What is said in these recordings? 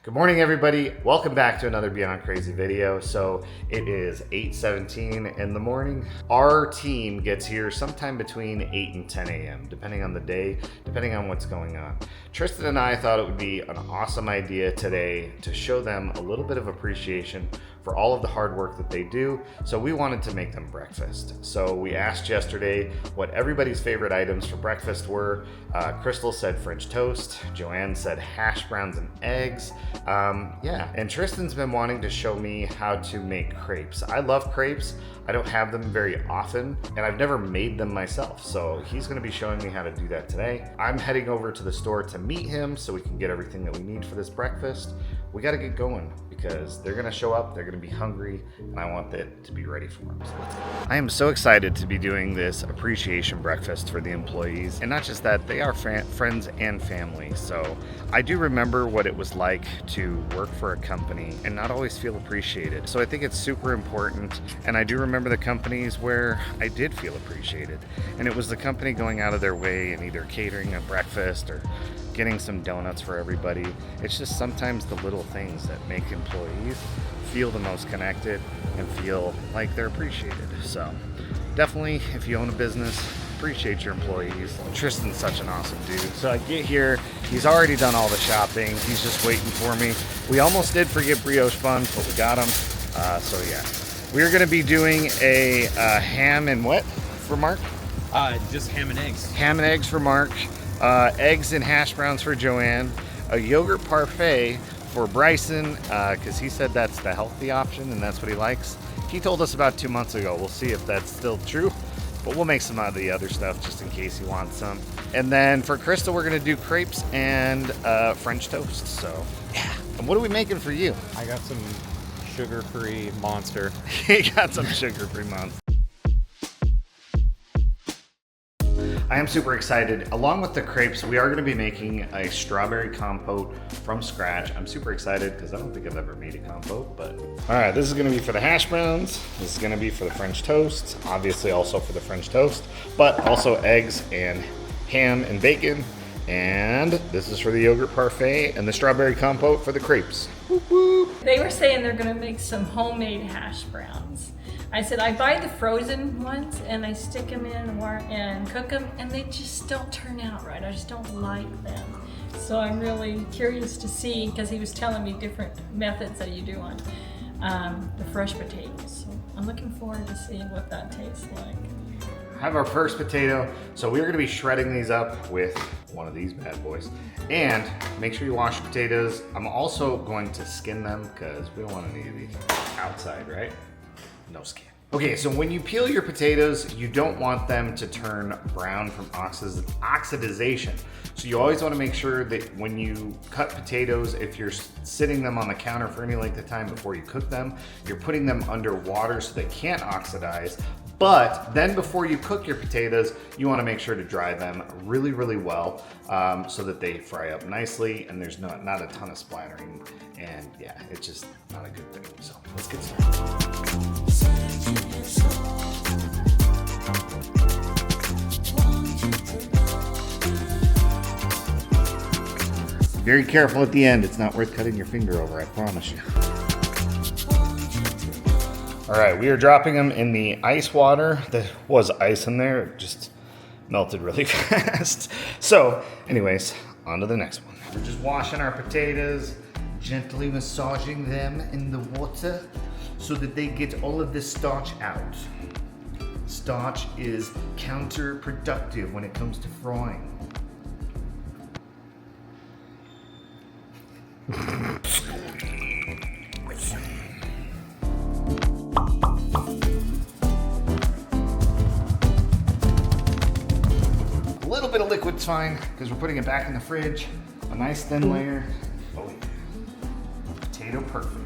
Good morning, everybody. Welcome back to another Beyond Crazy video. So it is 8:17 in the morning. Our team gets here sometime between 8 and 10 a.m., depending on the day, depending on what's going on. Tristan and I thought it would be an awesome idea today to show them a little bit of appreciation for all of the hard work that they do. So we wanted to make them breakfast. So we asked yesterday what everybody's favorite items for breakfast were. Crystal said French toast. Joanne said hash browns and eggs. And Tristan's been wanting to show me how to make crepes. I love crepes. I don't have them very often, and I've never made them myself. So he's gonna be showing me how to do that today. I'm heading over to the store to meet him so we can get everything that we need for this breakfast. We gotta get going because they're gonna show up, they're gonna be hungry, and I want it to be ready for them. So let's go. I am so excited to be doing this appreciation breakfast for the employees. And not just that, they are friends and family. So I do remember what it was like to work for a company and not always feel appreciated. So I think it's super important. And I do remember the companies where I did feel appreciated. And it was the company going out of their way and either catering a breakfast or getting some donuts for everybody. It's just sometimes the little things that make employees feel the most connected and feel like they're appreciated. So definitely, if you own a business, appreciate your employees. Tristan's such an awesome dude. So I get here, he's already done all the shopping. He's just waiting for me. We almost did forget brioche buns, but we got them. So yeah, we're gonna be doing a ham and what for Mark? Just ham and eggs. Ham and eggs for Mark. Eggs and hash browns for Joanne. A yogurt parfait for Bryson, because he said that's the healthy option and that's what he likes. He told us about 2 months ago. We'll see if that's still true, but we'll make some out of the other stuff just in case he wants some. And then for Crystal, we're gonna do crepes and French toast. So yeah. And what are we making for you? I got some sugar-free Monster. He got some sugar-free Monster. I am super excited. Along with the crepes, we are gonna be making a strawberry compote from scratch. I'm super excited because I don't think I've ever made a compote, but. All right, this is gonna be for the hash browns. This is gonna be for the French toast. Obviously also for the French toast, but also eggs and ham and bacon. And this is for the yogurt parfait and the strawberry compote for the crepes. Whoop, whoop. They were saying they're gonna make some homemade hash browns. I said, I buy the frozen ones and I stick them in and cook them, and they just don't turn out right. I just don't like them. So I'm really curious to see, because he was telling me different methods that you do on the fresh potatoes. So I'm looking forward to seeing what that tastes like. Have our first potato. So we're gonna be shredding these up with one of these bad boys. And make sure you wash your potatoes. I'm also going to skin them because we don't want any of these outside, right? No skin. Okay, so when you peel your potatoes, you don't want them to turn brown from oxidization. So you always want to make sure that when you cut potatoes, if you're sitting them on the counter for any length of time before you cook them, you're putting them under water so they can't oxidize. But then before you cook your potatoes, you want to make sure to dry them really, really well so that they fry up nicely and there's not a ton of splattering. And yeah, it's just not a good thing. So let's get started. Very careful at the end. It's not worth cutting your finger over, I promise you. All right, we are dropping them in the ice water. There was ice in there, it just melted really fast. So anyways, on to the next one. We're just washing our potatoes, gently massaging them in the water so that they get all of the starch out. Starch is counterproductive when it comes to frying. A little bit of liquid's fine because we're putting it back in the fridge. A nice thin layer. Oh yeah. Potato perfect.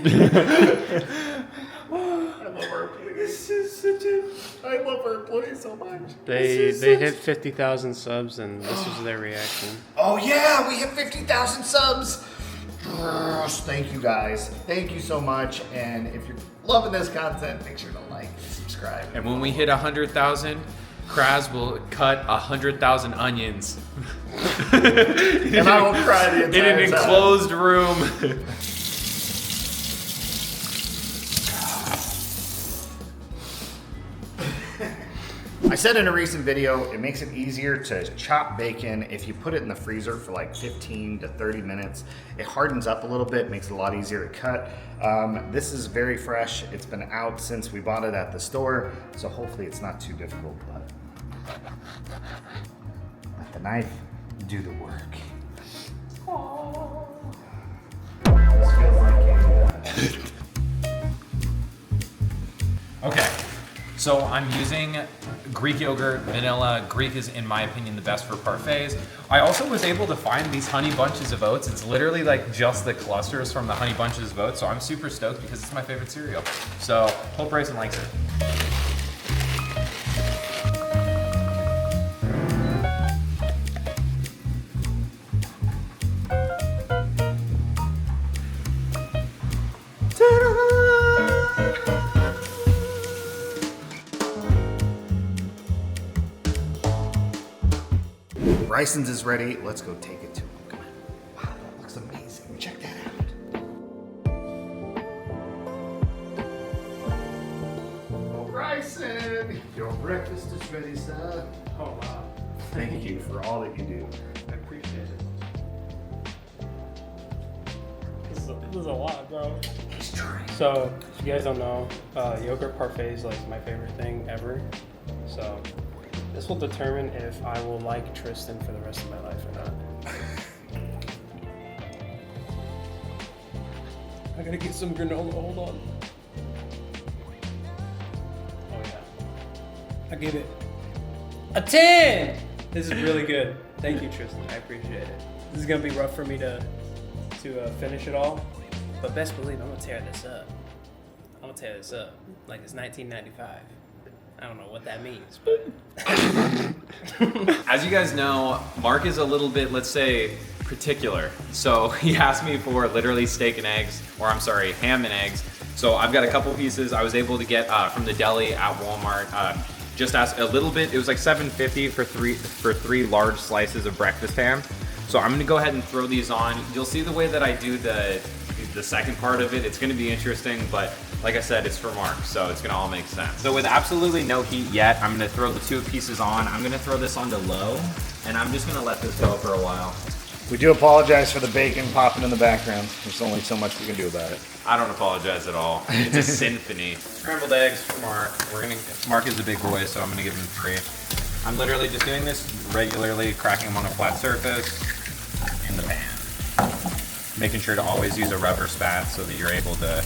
I love our place. This is such a... I love our employees so much. They hit 50,000 subs, and this is their reaction. Oh yeah, we hit 50,000 subs. Yes, thank you guys. Thank you so much. And if you're loving this content, make sure to like and subscribe. And when we hit 100,000, Kraz will cut 100,000 onions. And I will cry the entire time. In an enclosed room. I said in a recent video, it makes it easier to chop bacon if you put it in the freezer for like 15 to 30 minutes. It hardens up a little bit, makes it a lot easier to cut. This is very fresh. It's been out since we bought it at the store, so hopefully it's not too difficult, but let the knife do the work. Oh. This feels like Okay, so I'm using Greek yogurt, vanilla. Greek is, in my opinion, the best for parfaits. I also was able to find these honey bunches of oats. It's literally like just the clusters from the honey bunches of oats, so I'm super stoked because it's my favorite cereal. So hope Bryson likes it. Bryson's is ready. Let's go take it to him. Come on. Wow, that looks amazing. Check that out. Oh, Bryson, your breakfast is ready, sir. Oh, wow. Thank you for all that you do. I appreciate it. This is a lot, bro. He's trying. So, if you guys don't know, yogurt parfait is like my favorite thing ever. So, this will determine if I will like Tristan for the rest of my life or not. I gotta get some granola, hold on. Oh yeah. I give it a 10! This is really good. Thank you, Tristan, I appreciate it. This is gonna be rough for me to finish it all, but best believe I'm gonna tear this up. I'm gonna tear this up like it's 1995. I don't know what that means, but... As you guys know, Mark is a little bit, let's say, particular. So he asked me for literally steak and eggs, or I'm sorry, ham and eggs. So I've got a couple pieces I was able to get from the deli at Walmart. Just asked a little bit, it was like $7.50 for three large slices of breakfast ham. So I'm gonna go ahead and throw these on. You'll see the way that I do the second part of it. It's gonna be interesting, but like I said, it's for Mark, so it's gonna all make sense. So with absolutely no heat yet, I'm gonna throw the two pieces on. I'm gonna throw this onto low, and I'm just gonna let this go for a while. We do apologize for the bacon popping in the background. There's only so much we can do about it. I don't apologize at all. It's a symphony. Scrambled eggs for Mark. Mark is a big boy, so I'm gonna give him 3. I'm literally just doing this regularly, cracking them on a flat surface in the pan. Making sure to always use a rubber spat so that you're able to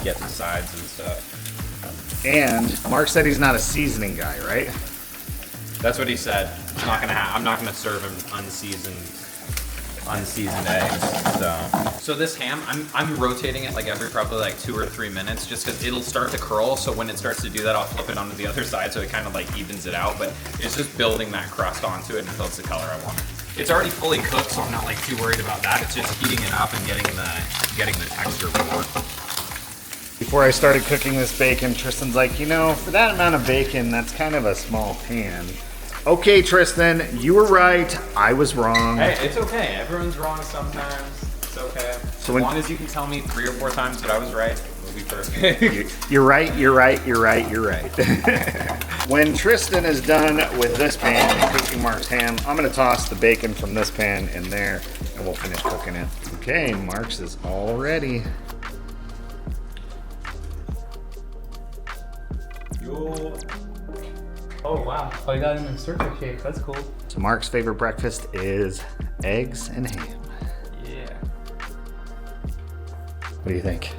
get the sides and stuff. And Mark said he's not a seasoning guy, right? That's what he said. I'm not gonna serve him unseasoned eggs. So this ham, I'm rotating it like every probably like 2 or 3 minutes, just because it'll start to curl. So when it starts to do that, I'll flip it onto the other side so it kind of like evens it out. But it's just building that crust onto it until it's the color I want. It's already fully cooked, so I'm not like too worried about that. It's just heating it up and getting the texture more. Before I started cooking this bacon, Tristan's like, you know, for that amount of bacon, that's kind of a small pan. Okay, Tristan, you were right. I was wrong. Hey, it's okay. Everyone's wrong sometimes. It's okay. So as long as you can tell me 3 or 4 times that I was right, we'll be perfect. You're right, you're right, you're right, you're right. When Tristan is done with this pan and cooking Mark's ham, I'm gonna toss the bacon from this pan in there and we'll finish cooking it. Okay, Mark's is all ready. Yo. Oh wow. Oh, you got it in a circle shape. That's cool. So Mark's favorite breakfast is eggs and ham. Yeah. What do you think?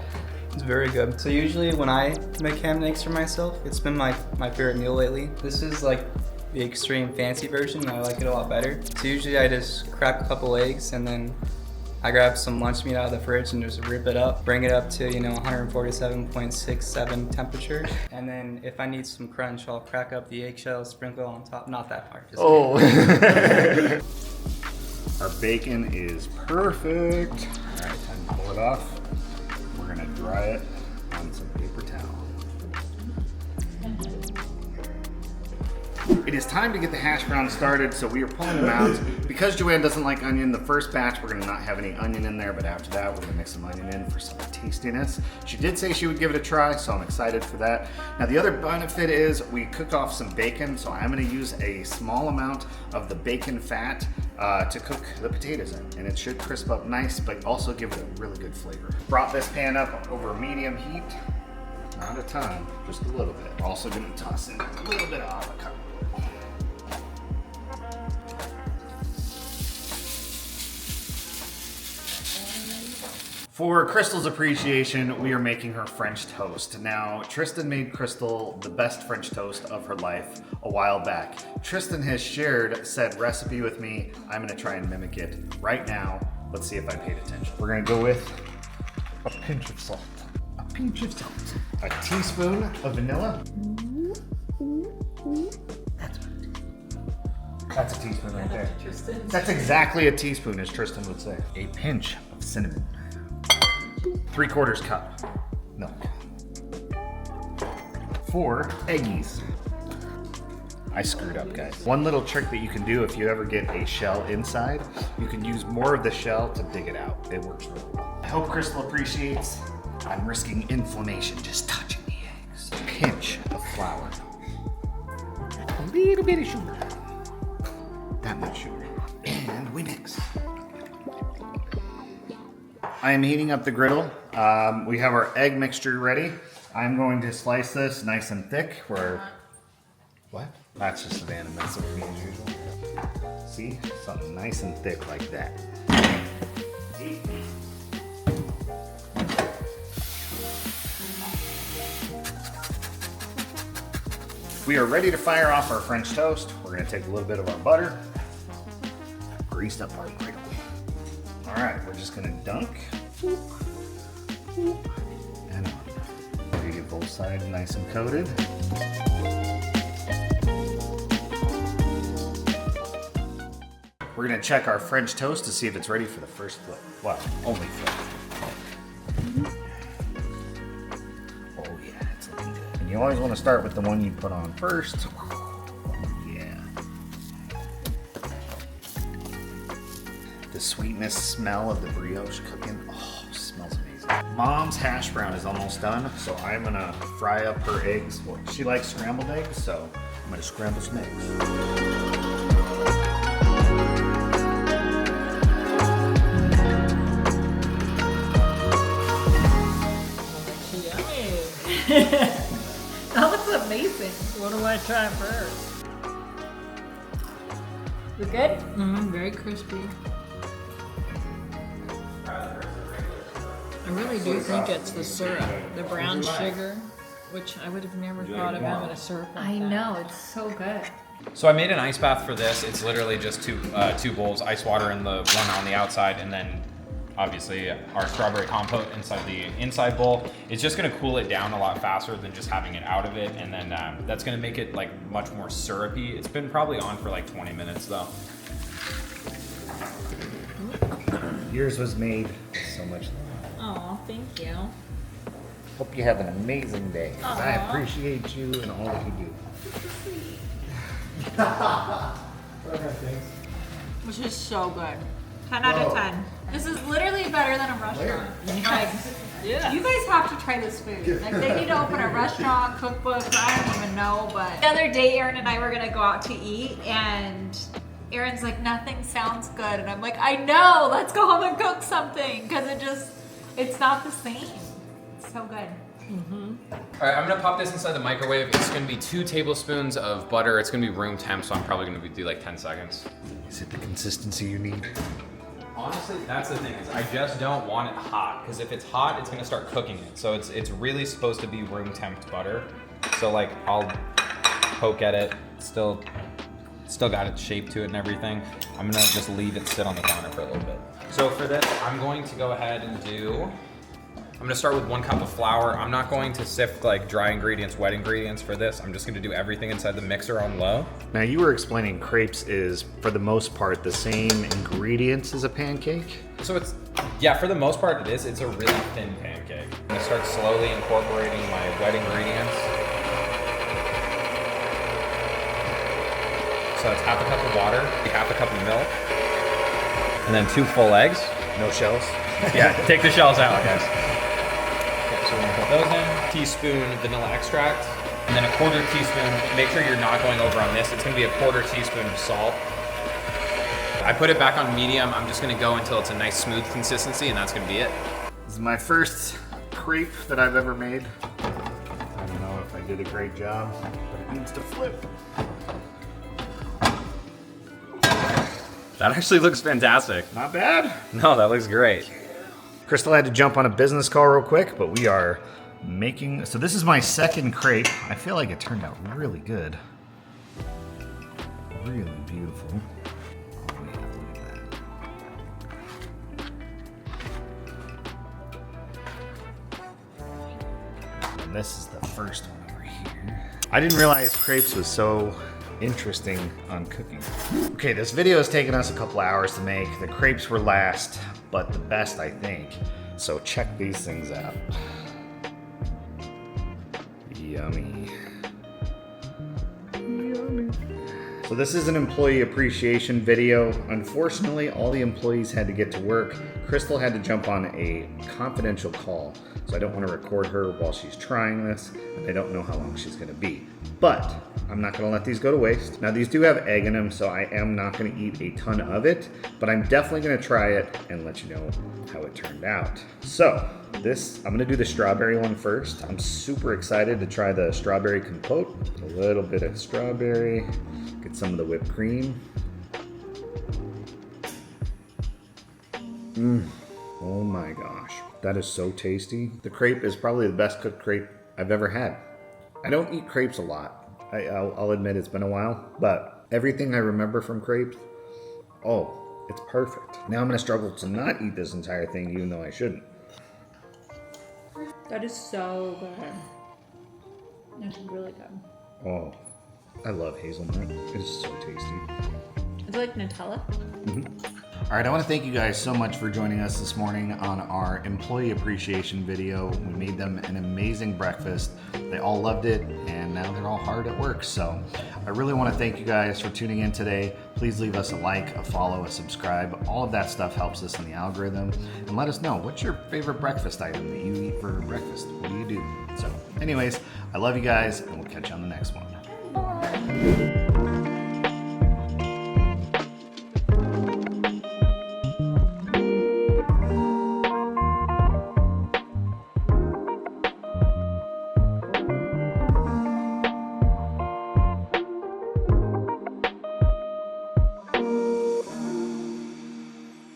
It's very good. So usually when I make ham and eggs for myself, it's been my favorite meal lately. This is like the extreme fancy version and I like it a lot better. So usually I just crack a couple eggs and then I grab some lunch meat out of the fridge and just rip it up, bring it up to, 147.67 temperature. And then if I need some crunch, I'll crack up the eggshell, sprinkle on top. Not that part. Just Oh. Our bacon is perfect. All right, time to pull it off. We're gonna dry it on some paper towel. It is time to get the hash browns started, so we are pulling them out. Because Joanne doesn't like onion, the first batch we're gonna not have any onion in there, but after that we're gonna mix some onion in for some tastiness. She did say she would give it a try, so I'm excited for that. Now the other benefit is we cook off some bacon, so I'm gonna use a small amount of the bacon fat to cook the potatoes in, and it should crisp up nice, but also give it a really good flavor. Brought this pan up over medium heat, not a ton, just a little bit. We're also gonna toss in a little bit of avocado. For Crystal's appreciation, we are making her French toast. Now, Tristan made Crystal the best French toast of her life a while back. Tristan has shared said recipe with me. I'm gonna try and mimic it right now. Let's see if I paid attention. We're gonna go with a pinch of salt. A pinch of salt. A teaspoon of vanilla. That's a teaspoon right there. That's exactly a teaspoon, as Tristan would say. A pinch of cinnamon. 3/4 cup milk. 4 eggies. I screwed up, guys. One little trick that you can do if you ever get a shell inside, you can use more of the shell to dig it out. It works really well. I hope Crystal appreciates. I'm risking inflammation just touching the eggs. A pinch of flour. A little bit of sugar. That much sugar. And we mix. I am heating up the griddle. We have our egg mixture ready. I'm going to slice this nice and thick. What? That's just Savannah messing with me as usual. See? Something nice and thick like that. We are ready to fire off our French toast. We're gonna take a little bit of our butter, grease up our griddle. All right, we're just gonna dunk. And on. Ready to get both sides nice and coated. We're gonna check our French toast to see if it's ready for the first flip. Well, only flip. Oh yeah, it's looking good. And you always wanna start with the one you put on first. Yeah. The sweetness smell of the brioche cooking, oh, smells amazing. Mom's hash brown is almost done, so I'm gonna fry up her eggs. Well, she likes scrambled eggs, so I'm gonna scramble some eggs. That looks amazing. What do I try first? Is it good? Very crispy. I really do think it's the syrup, the brown sugar, which I would have never thought of having a syrup like I that. know, it's so good. So I made an ice bath for this. It's literally just two bowls, ice water in the one on the outside, and then obviously our strawberry compote inside the inside bowl. It's just gonna cool it down a lot faster than just having it out of it, and then that's gonna make it like much more syrupy. It's been probably on for like 20 minutes though. Yours was made with so much love. Oh, thank you. Hope you have an amazing day. 'Cause I Aw. appreciate you and all that you do. Which is so good. 10 out of 10. This is literally better than a restaurant. Like, Yeah. you guys have to try this food. Like, they need to open a restaurant, cookbook, I don't even know, but the other day Aaron and I were gonna go out to eat, and Aaron's like, nothing sounds good. And I'm like, I know, let's go home and cook something, because it's not the same. It's so good. All right, I'm gonna pop this inside the microwave. It's gonna be 2 tablespoons of butter. It's gonna be room temp, so I'm probably gonna do like 10 seconds. Is it the consistency you need? Honestly, that's the thing, is I just don't want it hot, because if it's hot, it's gonna start cooking it. So it's really supposed to be room temp butter. So like, I'll poke at it, still got its shape to it and everything. I'm gonna just leave it sit on the counter for a little bit. So for this, I'm going to go ahead and I'm gonna start with 1 cup of flour. I'm not going to sift like dry ingredients, wet ingredients for this. I'm just gonna do everything inside the mixer on low. Now you were explaining crepes is, for the most part, the same ingredients as a pancake? So yeah, for the most part it is. It's a really thin pancake. I'm gonna start slowly incorporating my wet ingredients. So it's half a cup of water, half a cup of milk, and then 2 full eggs. No shells? Yeah, take the shells out, guys. Okay, so we're gonna put those in. Teaspoon vanilla extract, and then a 1/4 teaspoon. Make sure you're not going over on this. It's gonna be a 1/4 teaspoon of salt. I put it back on medium. I'm just gonna go until it's a nice smooth consistency, and that's gonna be it. This is my first crepe that I've ever made. I don't know if I did a great job, but it needs to flip. That actually looks fantastic. Not bad. No, that looks great. Crystal had to jump on a business call real quick, but we are making, so this is my second crepe. I feel like it turned out really good. Really beautiful. Oh yeah, look at that. And this is the first one over here. I didn't realize crepes was so interesting on cooking. Okay, this video has taken us a couple hours to make. The crepes were last, but the best, I think. So check these things out. Yummy. Yummy. So this is an employee appreciation video. Unfortunately, all the employees had to get to work. Crystal had to jump on a confidential call, so I don't want to record her while she's trying this, and I don't know how long she's gonna be. But I'm not gonna let these go to waste. Now these do have egg in them, so I am not gonna eat a ton of it, but I'm definitely gonna try it and let you know how it turned out. So this, I'm gonna do the strawberry one first. I'm super excited to try the strawberry compote. A little bit of strawberry, get some of the whipped cream. Oh my gosh, that is so tasty. The crepe is probably the best cooked crepe I've ever had. I don't eat crepes a lot. I'll admit it's been a while, but everything I remember from crepes, oh, it's perfect. Now I'm gonna struggle to not eat this entire thing, even though I shouldn't. That is so good. That's really good. Oh, I love hazelnut. It is so tasty. It's like Nutella. All right, I want to thank you guys so much for joining us this morning on our employee appreciation video. We made them an amazing breakfast. They all loved it, and now they're all hard at work. So I really want to thank you guys for tuning in today. Please leave us a like, a follow, a subscribe. All of that stuff helps us in the algorithm. And let us know, what's your favorite breakfast item that you eat for breakfast? What do you do? So anyways, I love you guys, and we'll catch you on the next one. Bye.